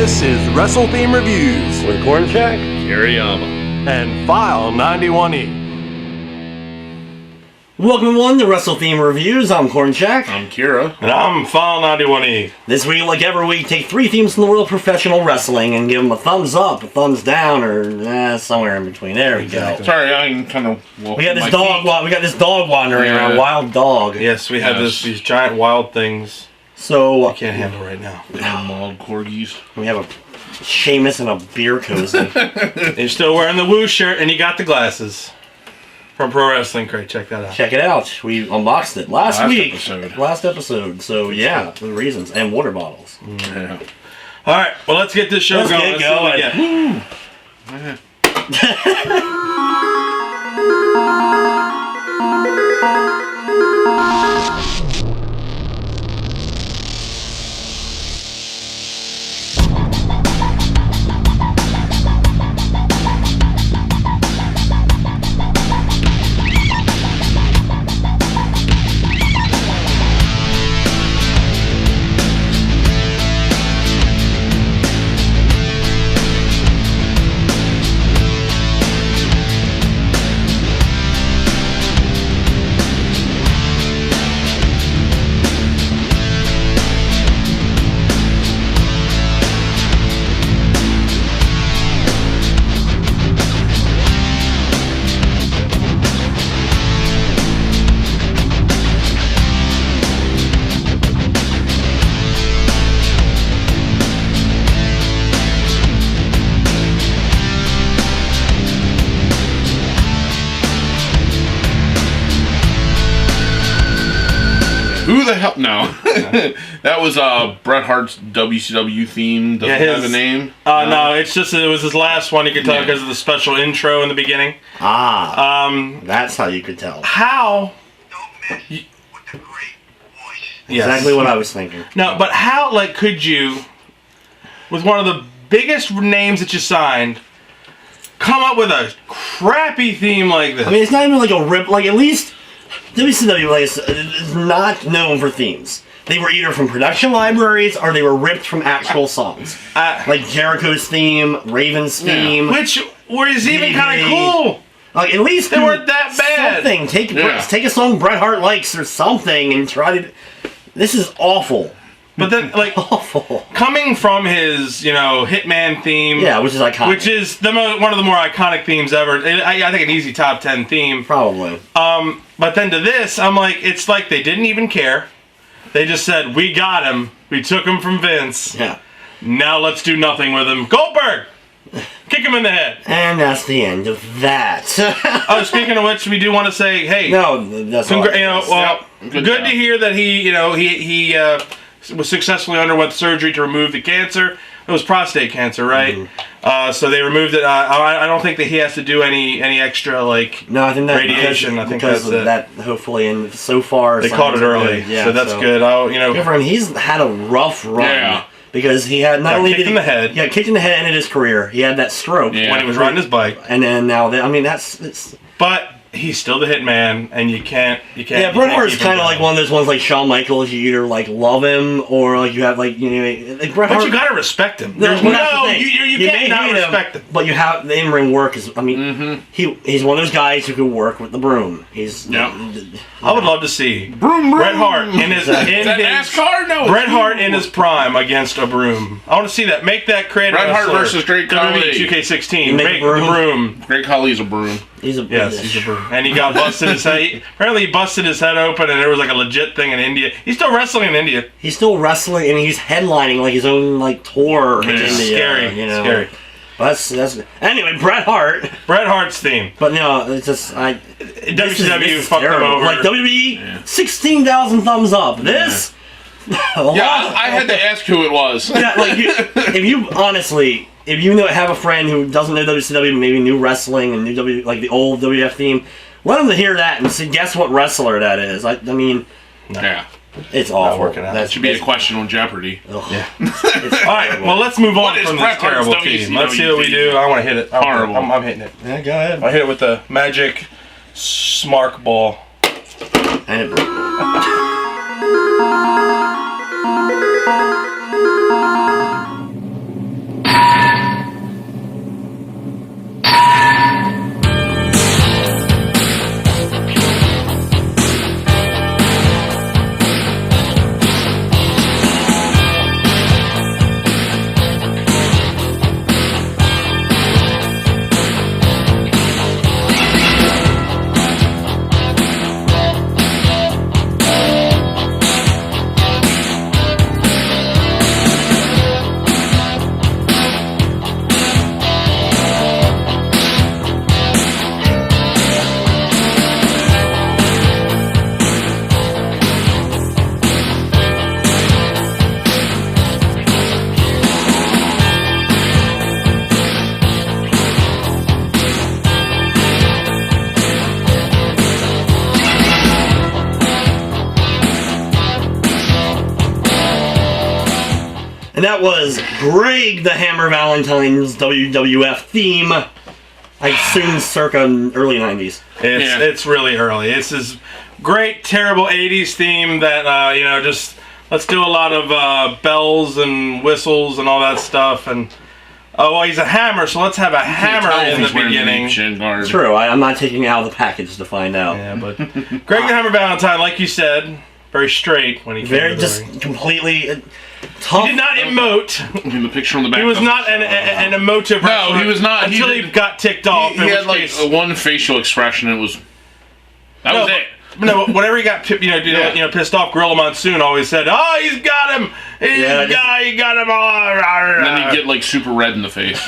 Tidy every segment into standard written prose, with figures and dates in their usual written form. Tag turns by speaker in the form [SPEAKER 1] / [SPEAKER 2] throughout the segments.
[SPEAKER 1] This is Wrestle Theme Reviews
[SPEAKER 2] with CornShaq,
[SPEAKER 3] Kiriyama,
[SPEAKER 1] and File 91E.
[SPEAKER 2] Welcome everyone to Wrestle Theme Reviews. I'm CornShaq.
[SPEAKER 3] I'm Kira.
[SPEAKER 4] And I'm File 91E.
[SPEAKER 2] This week, like every week, take 3 themes from the world of professional wrestling and give them a thumbs up, a thumbs down, or somewhere in between. There we go.
[SPEAKER 3] Sorry, I kind of.
[SPEAKER 2] We got this dog. We got this dog wandering around, wild dog.
[SPEAKER 4] Yes, we have these giant wild things.
[SPEAKER 2] So
[SPEAKER 4] I can't handle right now.
[SPEAKER 3] Wild corgis.
[SPEAKER 2] we have a Sheamus and a beer cozy.
[SPEAKER 4] You're still wearing the Woo shirt, and you got the glasses from Pro Wrestling Crate. Check that out.
[SPEAKER 2] Check it out. We unboxed it last week.
[SPEAKER 3] Episode.
[SPEAKER 2] Last episode. So yeah, the reasons and water bottles.
[SPEAKER 3] Yeah.
[SPEAKER 4] All right, well, let's get this show
[SPEAKER 2] Let's
[SPEAKER 4] going.
[SPEAKER 2] get going.
[SPEAKER 3] Who the hell? No. That was Bret Hart's WCW theme. Does it have a name?
[SPEAKER 4] No, it's just it was his last one. You could tell because of the special intro in the beginning.
[SPEAKER 2] That's how you could tell.
[SPEAKER 4] How?
[SPEAKER 2] Exactly what I was thinking.
[SPEAKER 4] No, but how, like, could you, with one of the biggest names that you signed, come up with a crappy theme like this?
[SPEAKER 2] I mean, it's not even like a rip. Like, at least WCW is not known for themes. They were either from production libraries or they were ripped from actual songs. Like Jericho's theme, Raven's theme.
[SPEAKER 4] Which was even kind of cool.
[SPEAKER 2] Like, at least
[SPEAKER 4] they weren't that bad.
[SPEAKER 2] Something. Take a song Bret Hart likes or something and try to... This is awful.
[SPEAKER 4] But then, like,
[SPEAKER 2] awful.
[SPEAKER 4] Coming from his, Hitman theme.
[SPEAKER 2] Yeah, which is iconic.
[SPEAKER 4] Which is one of the more iconic themes ever. I think an easy top 10 theme.
[SPEAKER 2] Probably.
[SPEAKER 4] But then to this, I'm like, it's like they didn't even care. They just said, we got him. We took him from Vince.
[SPEAKER 2] Yeah.
[SPEAKER 4] Now let's do nothing with him. Goldberg! Kick him in the head.
[SPEAKER 2] And that's the end of that.
[SPEAKER 4] Speaking of which, we do want to say, hey.
[SPEAKER 2] No, that's all.
[SPEAKER 4] Good to hear that he was successfully underwent surgery to remove the cancer. It was prostate cancer, right? Mm-hmm. So they removed it. I don't think that he has to do any extra
[SPEAKER 2] no, I think that
[SPEAKER 4] radiation. I think
[SPEAKER 2] because
[SPEAKER 4] that's
[SPEAKER 2] of that. Hopefully, and so far
[SPEAKER 4] they caught it early, so that's good.
[SPEAKER 2] Good for him. He's had a rough run. Yeah. Because he had not only
[SPEAKER 4] kicked in the head.
[SPEAKER 2] Yeah, kicked in the head ended his career. He had that stroke
[SPEAKER 4] when he was riding his bike,
[SPEAKER 2] and then now that's.
[SPEAKER 4] But he's still the Hitman, and you can't.
[SPEAKER 2] Yeah, Bret Hart's kind of like one of those ones like Shawn Michaels. You either love him or you have like Bret Hart.
[SPEAKER 4] But you gotta respect him.
[SPEAKER 2] You
[SPEAKER 4] can't not respect him.
[SPEAKER 2] But you have the in-ring work is. I mean, he's one of those guys who can work with the broom.
[SPEAKER 4] I would love to see Bret Hart in his
[SPEAKER 3] NASCAR. No,
[SPEAKER 4] Bret Hart in his prime against a broom. I want to see that. Make that creative.
[SPEAKER 3] Bret Hart versus Great Khali.
[SPEAKER 4] WWE 2K16. Make the broom.
[SPEAKER 3] Great Khali's a broom.
[SPEAKER 4] He's a broom. And he got busted his head. Apparently, he busted his head open, and there was like a legit thing in India. He's still wrestling in India.
[SPEAKER 2] He's still wrestling, and he's headlining like his own tour in India.
[SPEAKER 4] Scary. Scary.
[SPEAKER 2] Well, that's anyway. Bret Hart.
[SPEAKER 4] Bret Hart's theme.
[SPEAKER 2] But no, it's just
[SPEAKER 4] WCW fucked him over.
[SPEAKER 2] Like WWE, 16,000 thumbs up. This.
[SPEAKER 3] I had to ask who it was.
[SPEAKER 2] Yeah, if you have a friend who doesn't know WCW, maybe new wrestling and new the old WWF theme, let them hear that and see, guess what wrestler that is. I mean,
[SPEAKER 3] yeah.
[SPEAKER 2] It's awful.
[SPEAKER 3] That should be a question on Jeopardy.
[SPEAKER 4] Yeah. All right, well, let's move on from this terrible team. Let's see what we do. I want to hit it.
[SPEAKER 3] Horrible.
[SPEAKER 4] I'm hitting it.
[SPEAKER 2] Yeah, go ahead.
[SPEAKER 4] I'll hit it with the magic smark ball.
[SPEAKER 2] And it broke. And that was Greg the Hammer Valentine's WWF theme. I assume circa early 90s.
[SPEAKER 4] It's really early. It's this great, terrible 80s theme that, just let's do a lot of bells and whistles and all that stuff. And he's a hammer, so let's have a hammer in the beginning.
[SPEAKER 2] True, I'm not taking it out of the package to find out.
[SPEAKER 4] Yeah, but Greg the Hammer Valentine, like you said, very straight when he came to the ring.
[SPEAKER 2] Completely tough.
[SPEAKER 4] He did not emote.
[SPEAKER 3] In the picture on the back.
[SPEAKER 4] He was not an emotive wrestler.
[SPEAKER 3] No, he was not.
[SPEAKER 4] Until he got ticked off.
[SPEAKER 3] He had like one facial expression. That was it.
[SPEAKER 4] No, whenever he got pissed off, Gorilla Monsoon always said, "Oh, he's got him! He got him!"
[SPEAKER 3] And then he'd get like super red in the face.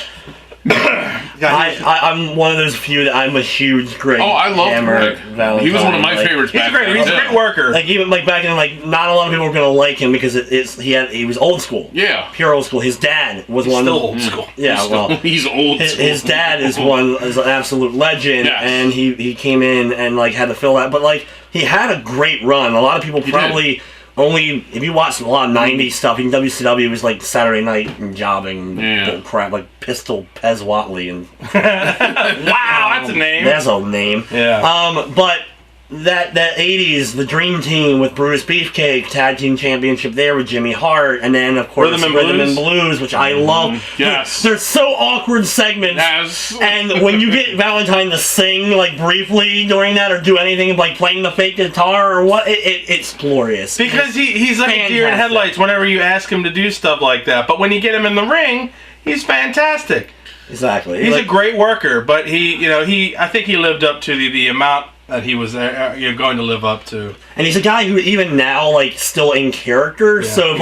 [SPEAKER 2] I'm one of those few that I'm a huge Greg.
[SPEAKER 3] I love
[SPEAKER 2] Hammer
[SPEAKER 3] Greg.
[SPEAKER 2] Valentine.
[SPEAKER 3] He was one of my favorites.
[SPEAKER 4] He's great. He's a great worker.
[SPEAKER 2] Like even like back in not a lot of people were gonna like him because he was old school.
[SPEAKER 3] Yeah,
[SPEAKER 2] pure old school. His dad was
[SPEAKER 4] he's
[SPEAKER 2] one.
[SPEAKER 4] Still old school.
[SPEAKER 2] Yeah,
[SPEAKER 3] he's old.
[SPEAKER 2] His dad is an absolute legend, and he came in and had to fill that. But he had a great run. A lot of people probably. Only if you watch a lot of '90s stuff, in WCW it was like Saturday Night and jobbing, bull crap, like Pistol Pez Watley and
[SPEAKER 4] wow, that's a name.
[SPEAKER 2] That's a name.
[SPEAKER 4] Yeah.
[SPEAKER 2] But that '80s, the Dream Team with Brutus Beefcake, tag team championship there with Jimmy Hart, and then of course Rhythm and Blues, which I love.
[SPEAKER 3] Yes.
[SPEAKER 2] They're so awkward segments.
[SPEAKER 3] Yes.
[SPEAKER 2] And when you get Valentine to sing briefly during that or do anything like playing the fake guitar or what, it's glorious.
[SPEAKER 4] Because he's like a deer in headlights whenever you ask him to do stuff like that. But when you get him in the ring, he's fantastic.
[SPEAKER 2] Exactly.
[SPEAKER 4] He's a great worker, but I think he lived up to the amount that he was you're going to live up to.
[SPEAKER 2] And he's a guy who even now still in character. Yeah. So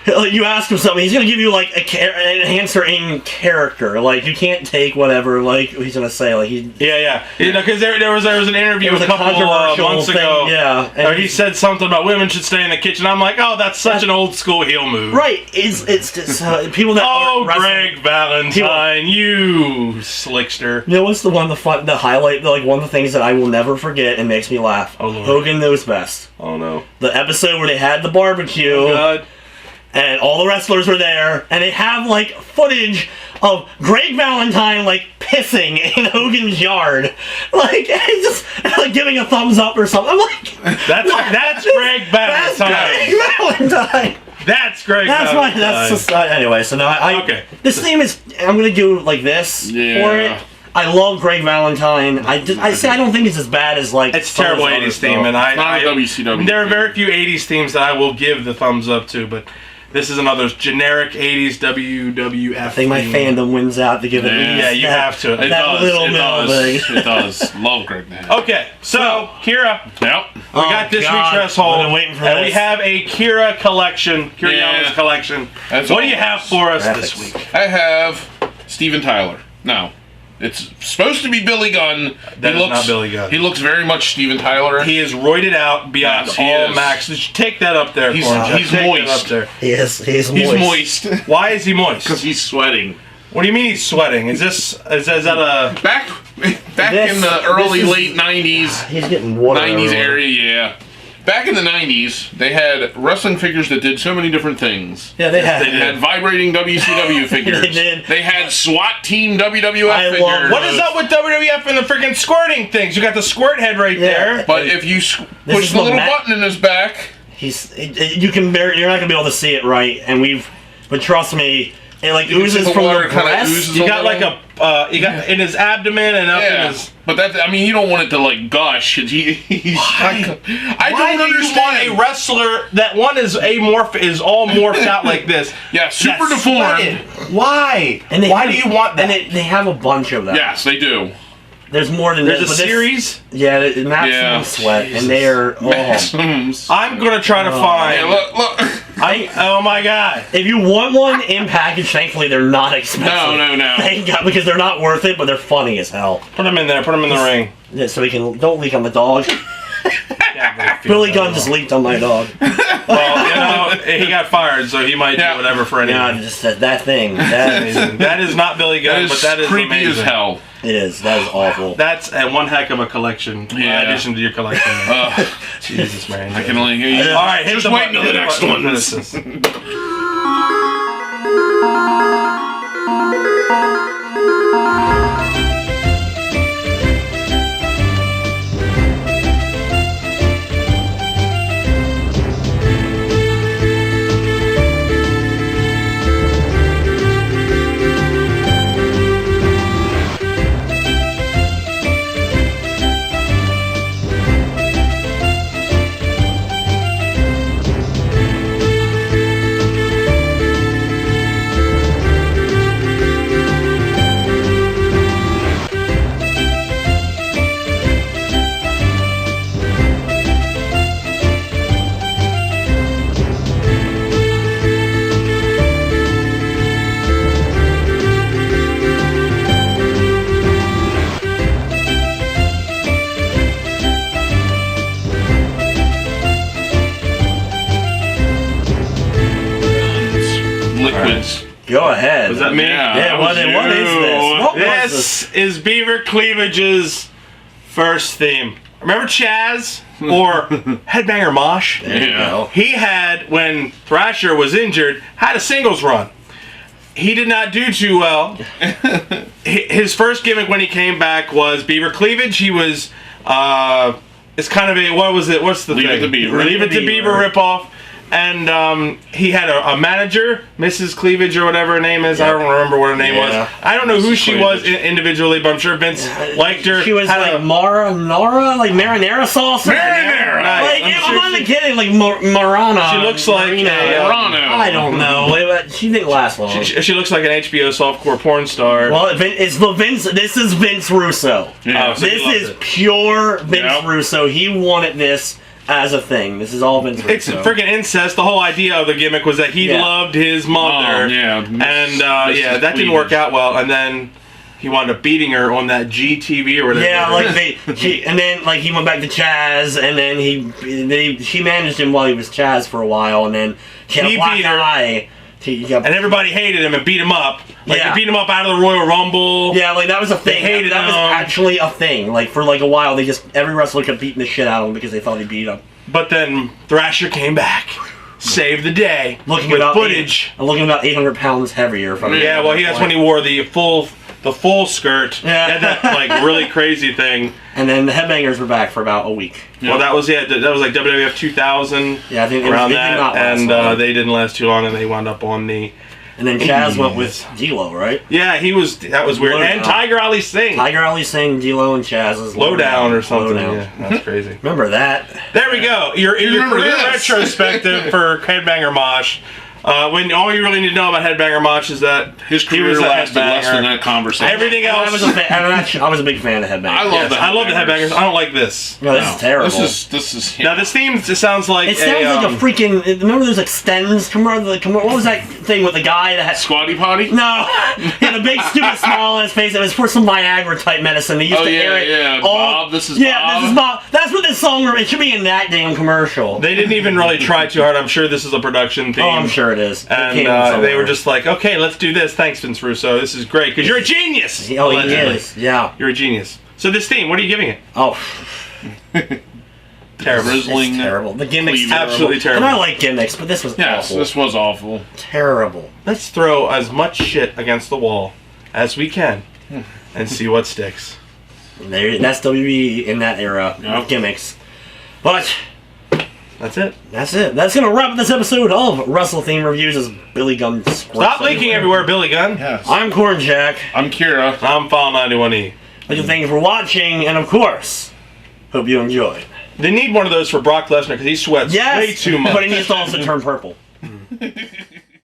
[SPEAKER 2] you ask him something, he's gonna give you an answer in character. You can't take whatever he's gonna say.
[SPEAKER 4] Because there was an interview a couple months ago.
[SPEAKER 2] Yeah,
[SPEAKER 4] and he said something about women should stay in the kitchen. I'm like, oh, that's such an old school heel move.
[SPEAKER 2] Right? It's just people that
[SPEAKER 4] Greg Valentine, you slickster.
[SPEAKER 2] You know what's the highlight? One of the things that I will never forget and makes me laugh.
[SPEAKER 4] Oh, Lord.
[SPEAKER 2] Hogan Knows Best.
[SPEAKER 4] Oh no.
[SPEAKER 2] The episode where they had the barbecue.
[SPEAKER 4] Oh, God.
[SPEAKER 2] And all the wrestlers were there, and they have footage of Greg Valentine pissing in Hogan's yard, just giving a thumbs up or something. I'm like,
[SPEAKER 4] that's Greg Valentine.
[SPEAKER 2] That's Greg Valentine.
[SPEAKER 4] That's Greg.
[SPEAKER 2] That's why. That's just anyway. So now
[SPEAKER 4] okay.
[SPEAKER 2] This theme is. I'm gonna do this for it. I love Greg Valentine. I don't think it's as bad as
[SPEAKER 4] it's terrible 80s theme, and
[SPEAKER 3] not WCW.
[SPEAKER 4] There are very few 80s themes that I will give the thumbs up to, but this is another generic 80s WWF.
[SPEAKER 2] I think my fandom wins out to give it.
[SPEAKER 4] Yeah, you have to.
[SPEAKER 3] It does. Love Greg.
[SPEAKER 4] Okay, so Kira.
[SPEAKER 3] Yep.
[SPEAKER 4] We got this week's Wrestle, and we have a Kira collection. Yama's collection. What do you have for us this week?
[SPEAKER 3] I have Steven Tyler. Now, it's supposed to be Billy Gunn.
[SPEAKER 4] That is not Billy Gunn.
[SPEAKER 3] He looks very much Steven Tyler.
[SPEAKER 4] He is roided out beyond all max. Take that up there,
[SPEAKER 3] He's
[SPEAKER 4] moist.
[SPEAKER 3] moist.
[SPEAKER 2] He is. He's
[SPEAKER 3] moist.
[SPEAKER 4] Why is he moist?
[SPEAKER 3] Because he's sweating.
[SPEAKER 4] What do you mean he's sweating? Is that a
[SPEAKER 3] back in the late 90s?
[SPEAKER 2] He's getting water.
[SPEAKER 3] 90s area, yeah. Back in the 90s, they had wrestling figures that did so many different things.
[SPEAKER 2] Yeah, they had.
[SPEAKER 3] They had vibrating WCW figures.
[SPEAKER 2] They did.
[SPEAKER 3] They had SWAT Team WWF figures.
[SPEAKER 4] What is up with WWF and the freaking squirting things? You got the squirt head right there.
[SPEAKER 3] But if you push the little button in his back,
[SPEAKER 2] you're not gonna be able to see it right. But trust me, it oozes from the breast.
[SPEAKER 4] You got you got in his abdomen and up in his.
[SPEAKER 3] But you don't want it to gush. I don't understand.
[SPEAKER 4] You want a wrestler that is all morphed out like this?
[SPEAKER 3] Yeah, super deformed.
[SPEAKER 4] Why? Why do you want that?
[SPEAKER 2] And they have a bunch of them.
[SPEAKER 3] Yes, they do.
[SPEAKER 2] There's more than
[SPEAKER 4] There's a series?
[SPEAKER 2] Yeah, Maximum Sweat,
[SPEAKER 3] Jesus.
[SPEAKER 2] and they are.
[SPEAKER 4] I'm gonna try to find.
[SPEAKER 3] Yeah, look.
[SPEAKER 4] Oh my God!
[SPEAKER 2] If you want one in package, thankfully they're not expensive.
[SPEAKER 3] No.
[SPEAKER 2] Thank God, because they're not worth it, but they're funny as hell.
[SPEAKER 4] Put them in there. Put them in the ring.
[SPEAKER 2] Yeah, so we can don't leak on the dog. Billy Gunn just leaked on my dog.
[SPEAKER 4] Well, he got fired, so he might do whatever for anything.
[SPEAKER 2] Yeah, just that thing.
[SPEAKER 4] That is not Billy Gunn, but that is
[SPEAKER 3] creepy
[SPEAKER 4] amazing.
[SPEAKER 3] as hell.
[SPEAKER 2] It is. That is awful.
[SPEAKER 4] That's one heck of a collection. In addition to your collection.
[SPEAKER 3] Jesus, man. I can only hear you.
[SPEAKER 4] All right,
[SPEAKER 3] just wait until the next one. Liquids.
[SPEAKER 2] Go ahead.
[SPEAKER 4] Was that me?
[SPEAKER 2] Yeah, what is this? What was
[SPEAKER 4] This is Beaver Cleavage's first theme. Remember Chaz or Headbanger Mosh?
[SPEAKER 2] There you go.
[SPEAKER 4] He had, when Thrasher was injured, had a singles run. He did not do too well. His first gimmick when he came back was Beaver Cleavage. He was, it's kind of a, what was it? What's the
[SPEAKER 3] Leave
[SPEAKER 4] thing?
[SPEAKER 3] It to Beaver.
[SPEAKER 4] Leave It to Beaver ripoff. And he had a manager, Mrs. Cleavage or whatever her name is. I don't remember what her name was. I don't know who she was individually, but I'm sure Vince liked her.
[SPEAKER 2] She was like marinara, like marinara sauce.
[SPEAKER 3] Marinara.
[SPEAKER 2] Like, I'm not even kidding. Like Marana.
[SPEAKER 4] She looks like
[SPEAKER 3] Marano.
[SPEAKER 2] I don't know. She didn't last long.
[SPEAKER 4] She looks like an HBO softcore porn star.
[SPEAKER 2] Well, it's the Vince. This is Vince Russo.
[SPEAKER 3] Yeah.
[SPEAKER 4] So
[SPEAKER 2] This
[SPEAKER 4] he
[SPEAKER 2] is
[SPEAKER 4] loves it.
[SPEAKER 2] pure Vince
[SPEAKER 3] Yep.
[SPEAKER 2] Russo. He wanted this as a thing. This is all Vince Russo.
[SPEAKER 4] It's freaking incest. The whole idea of the gimmick was that he loved his mother.
[SPEAKER 3] Oh, yeah.
[SPEAKER 4] And that didn't work out well. And then he wound up beating her on that GTV or whatever.
[SPEAKER 2] Yeah, like and then like he went back to Chaz, and then she managed him while he was Chaz for a while, and then she had
[SPEAKER 4] He
[SPEAKER 2] a black
[SPEAKER 4] beat her.
[SPEAKER 2] eye.
[SPEAKER 4] And everybody hated him and beat him up. Like,
[SPEAKER 2] Yeah.
[SPEAKER 4] they beat him up out of the Royal Rumble.
[SPEAKER 2] Yeah, like that was a thing.
[SPEAKER 4] hated
[SPEAKER 2] that was
[SPEAKER 4] him.
[SPEAKER 2] actually a thing. Like for like a while, they just every wrestler kept beating the shit out of him because they thought he beat him.
[SPEAKER 4] But then Thrasher came back. Saved the day.
[SPEAKER 2] Looking
[SPEAKER 4] with
[SPEAKER 2] about
[SPEAKER 4] footage.
[SPEAKER 2] looking about 800 pounds heavier. From
[SPEAKER 4] Yeah, well, that's when he wore the full skirt.
[SPEAKER 2] Yeah.
[SPEAKER 4] He had that like really crazy thing.
[SPEAKER 2] And then the Headbangers were back for about a week.
[SPEAKER 3] Yeah.
[SPEAKER 4] Well, that was like WWF 2000.
[SPEAKER 2] Yeah, I think
[SPEAKER 4] around
[SPEAKER 2] it did not
[SPEAKER 4] that,
[SPEAKER 2] last
[SPEAKER 4] and
[SPEAKER 2] long.
[SPEAKER 4] they didn't last too long, and they wound up on the.
[SPEAKER 2] And then Chaz went with D-Lo, right?
[SPEAKER 4] Yeah, that was weird. And Tiger Ali Singh.
[SPEAKER 2] Tiger Ali Singh, D-Lo, and Chaz's
[SPEAKER 4] Lowdown or something.
[SPEAKER 2] Lowdown.
[SPEAKER 4] Yeah, that's crazy.
[SPEAKER 2] Remember that?
[SPEAKER 4] There we go. Your
[SPEAKER 3] remember this?
[SPEAKER 4] retrospective for Headbanger Mosh. When all you really need to know about Headbanger Mosh is that
[SPEAKER 3] His
[SPEAKER 4] he
[SPEAKER 3] career
[SPEAKER 4] was a
[SPEAKER 3] lasted less than
[SPEAKER 4] headbanger.
[SPEAKER 3] that conversation.
[SPEAKER 4] Everything
[SPEAKER 2] I
[SPEAKER 4] else.
[SPEAKER 2] was a big fan of Headbangers.
[SPEAKER 3] I love
[SPEAKER 4] I love the Headbangers. I don't like this.
[SPEAKER 2] No, this is terrible.
[SPEAKER 3] This is
[SPEAKER 4] Now this theme just sounds like
[SPEAKER 2] It sounds like a freaking. Remember those extends? What was that thing with the guy that had?
[SPEAKER 3] Squatty Potty?
[SPEAKER 2] No, he had a big stupid smile on his face. It was for some Viagra type medicine. They used to air it.
[SPEAKER 3] Bob, this is
[SPEAKER 2] Bob. This is Bob. That's what this song. It should be in that damn commercial.
[SPEAKER 4] They didn't even really try too hard. I'm sure this is a production theme.
[SPEAKER 2] Oh, I'm sure it is.
[SPEAKER 4] And they were just like, okay, let's do this. Thanks, Vince Russo. This is great because you're a genius.
[SPEAKER 2] Oh, he
[SPEAKER 4] Allegedly.
[SPEAKER 2] is. Yeah.
[SPEAKER 4] You're a genius. So this theme, what are you giving it?
[SPEAKER 2] Oh,
[SPEAKER 4] Terrible.
[SPEAKER 3] Rizzling.
[SPEAKER 2] it's terrible. The gimmicks
[SPEAKER 3] Cleavage.
[SPEAKER 2] terrible.
[SPEAKER 4] Absolutely terrible.
[SPEAKER 2] And I like gimmicks, but this was
[SPEAKER 3] Yes,
[SPEAKER 2] awful.
[SPEAKER 3] this was awful.
[SPEAKER 2] Terrible.
[SPEAKER 4] Let's throw as much shit against the wall as we can and see what sticks.
[SPEAKER 2] That's WB in that era of gimmicks. But
[SPEAKER 4] That's it.
[SPEAKER 2] that's it. That's gonna wrap up this episode of Wrestle Theme Reviews as Billy Gunn.
[SPEAKER 4] Stop leaking everywhere, Billy Gunn.
[SPEAKER 3] Yes.
[SPEAKER 2] I'm CornShaq.
[SPEAKER 3] I'm Kira.
[SPEAKER 4] I'm File 91E.
[SPEAKER 2] I'd like to thank you for watching, and of course, hope you enjoyed.
[SPEAKER 4] They need one of those for Brock Lesnar because he sweats way too much.
[SPEAKER 2] But he needs to also turn purple.